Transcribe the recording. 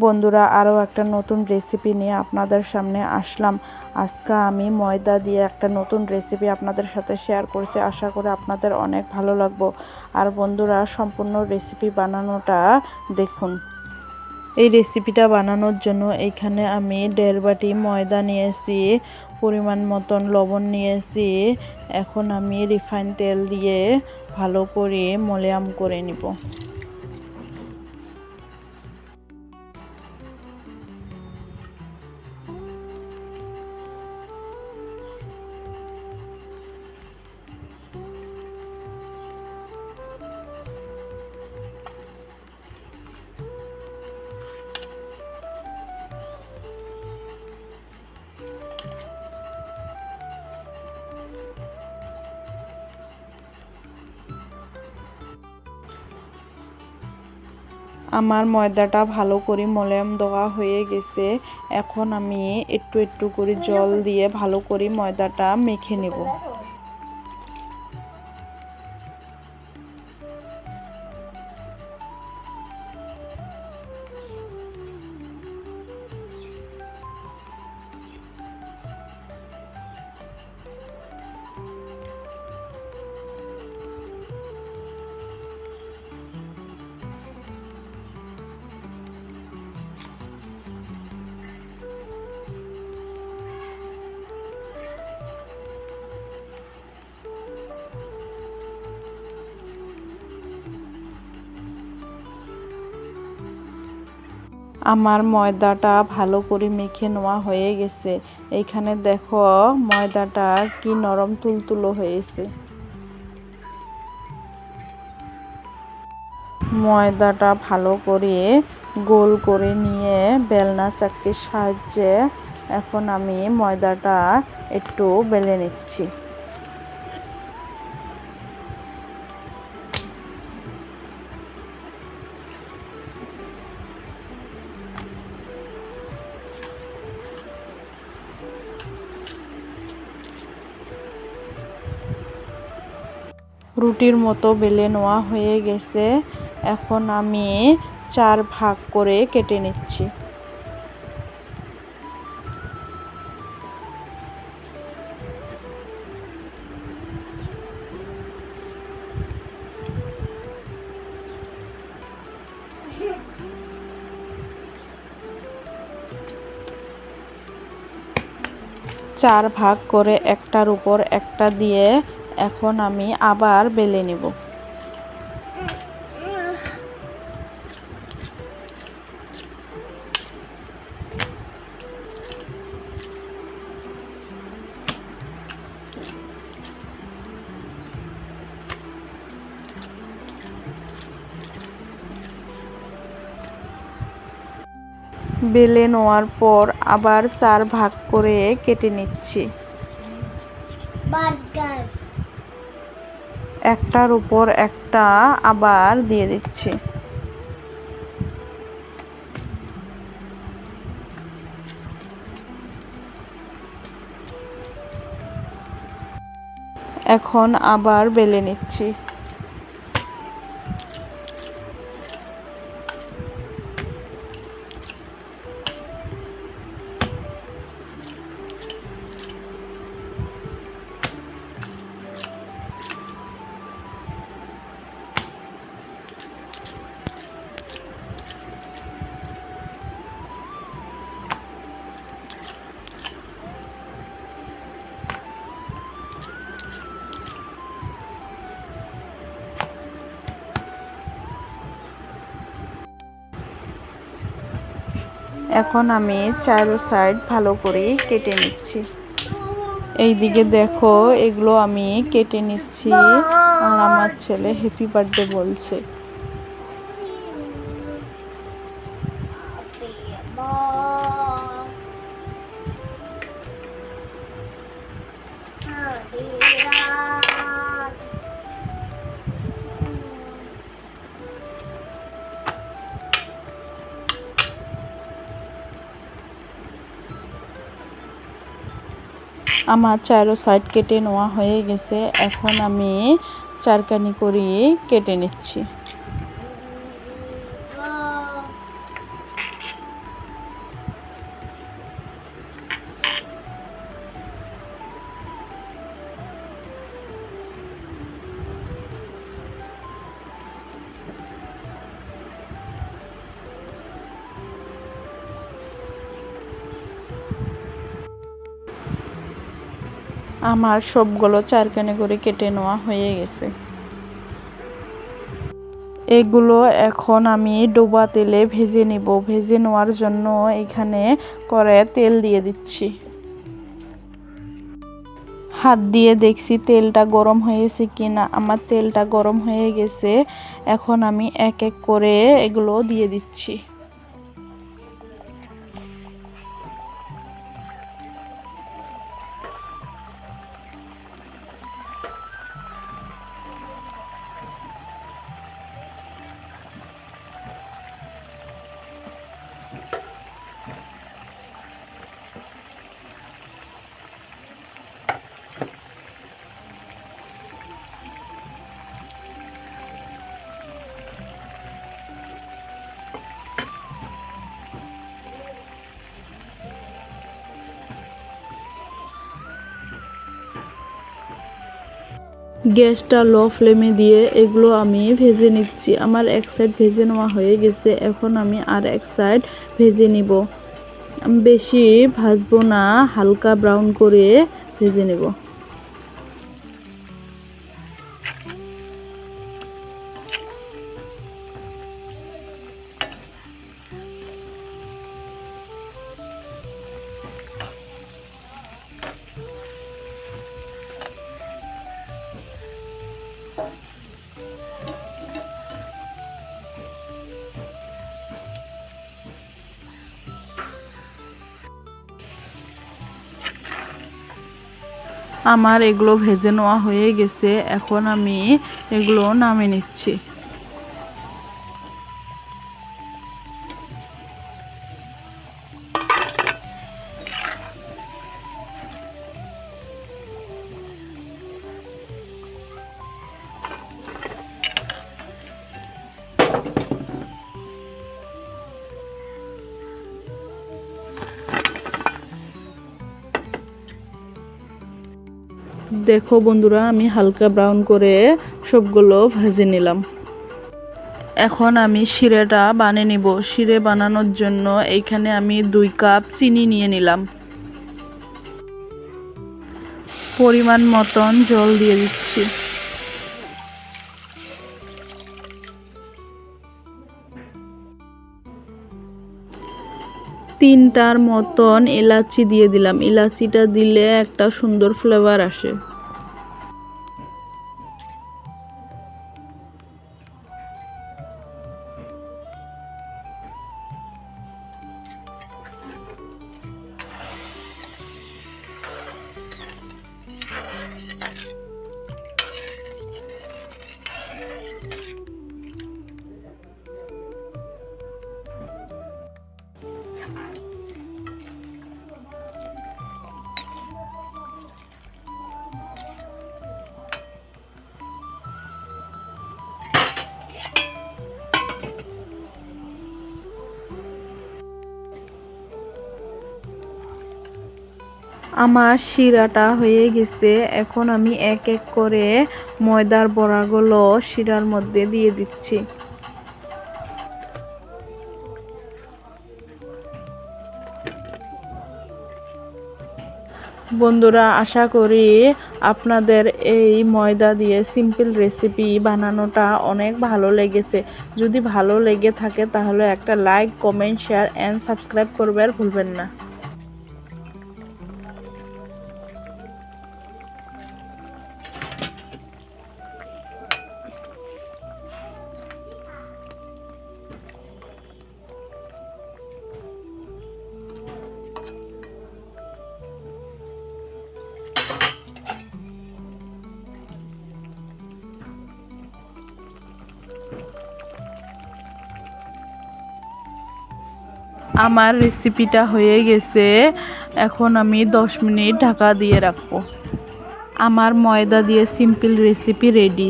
বন্ধুরা, আরও একটা নতুন রেসিপি নিয়ে আপনাদের সামনে আসলাম। আজকে আমি ময়দা দিয়ে একটা নতুন রেসিপি আপনাদের সাথে শেয়ার করছি। আশা করি আপনাদের অনেক ভালো লাগবে। আর বন্ধুরা, সম্পূর্ণ রেসিপি বানানোটা দেখুন। এই রেসিপিটা বানানোর জন্য এইখানে আমি 1.5 বাটি ময়দা নিয়েছি, পরিমাণ মতন লবণ নিয়েছি। এখন আমি রিফাইন তেল দিয়ে ভালো করে ময়াম করে নিব। আমার ময়দাটা ভালো করে ময়াম দেওয়া হয়ে গেছে। এখন আমি একটু একটু করে জল দিয়ে ভালো করে ময়দাটা মেখে নেব। আমার ময়দাটা ভালো করে মেখে নেওয়া হয়ে গেছে। এইখানে দেখো ময়দাটা কি নরম তুলতুলো হয়েছে। ময়দাটা ভালো করে গোল করে নিয়ে বেলনা চাকির সাহায্যে এখন আমি ময়দাটা একটু বেলে নিচ্ছি। রুটির মতো বেলে নেওয়া হয়ে গেছে। এখন আমি 4 ভাগ করে কেটে নিচ্ছি। চার ভাগ করে একটার উপর একটা দিয়ে এখন আমি আবার বেলে নেব। বেলে নেওয়ার পর আবার 4 ভাগ করে কেটে নিচ্ছি। একটার উপর একটা আবার দিয়ে দিচ্ছি। এখন আবার বেলে নিচ্ছি। এখন আমি চারো সাইড ভালো করে কেটে নিচ্ছি। এইদিকে দেখো, এগুলো আমি কেটে নিচ্ছি আর আমার ছেলে হ্যাপি বার্থডে বলছে। আমার চারো সাইড কেটে নেওয়া হয়ে গেছে। এখন আমি চারকানি করে কেটে নিচ্ছি। আমার সবগুলো চারখানি করে কেটে নেওয়া হয়ে গেছে। এগুলো এখন আমি ডোবা তেলে ভেজে নিব। ভেজে নেওয়ার জন্য এখানে কড়াইয়ে তেল দিয়ে দিচ্ছি। হাত দিয়ে দেখছি তেলটা গরম হয়েছে কিনা। আমার তেলটা গরম হয়ে গেছে। এখন আমি এক এক করে এগুলো দিয়ে দিচ্ছি। গ্যাসটা লো ফ্লেমে দিয়ে এগুলো আমি ভেজে নিচ্ছি। আমার এক সাইড ভেজে নেওয়া হয়ে গেছে। এখন আমি আর এক সাইড ভেজে নিব। বেশি ভাজবো না, হালকা ব্রাউন করে ভেজে নেব। আমার এগুলো ভেজে নেওয়া হয়ে গেছে। এখন আমি এগুলো নামিয়ে নিচ্ছি। দেখো বন্ধুরা, আমি হালকা ব্রাউন করে সবগুলো ভেজে নিলাম। এখন আমি শিরাটা বানিয়ে নিব। শিরে বানানোর জন্য এইখানে আমি 2 কাপ চিনি নিয়ে নিলাম। পরিমাণ মতন জল দিয়ে দিচ্ছি। তিনটার মতন এলাচি দিয়ে দিলাম। এলাচিটা দিলে একটা সুন্দর ফ্লেভার আসে। আমার শিরাটা হয়ে গেছে। এখন আমি এক এক করে ময়দার বড়াগুলো শিরার মধ্যে দিয়ে দিচ্ছি। বন্ধুরা, আশা করি আপনাদের এই ময়দা দিয়ে সিম্পল রেসিপি বানানোটা অনেক ভালো লেগেছে। যদি ভালো লেগে থাকে তাহলে একটা like, comment, share and subscribe করবে আর ভুলবেন না। আমার রেসিপিটা হয়ে গেছে। এখন আমি 10 মিনিট ঢাকা দিয়ে রাখবো। আমার ময়দা দিয়ে সিম্পল রেসিপি রেডি।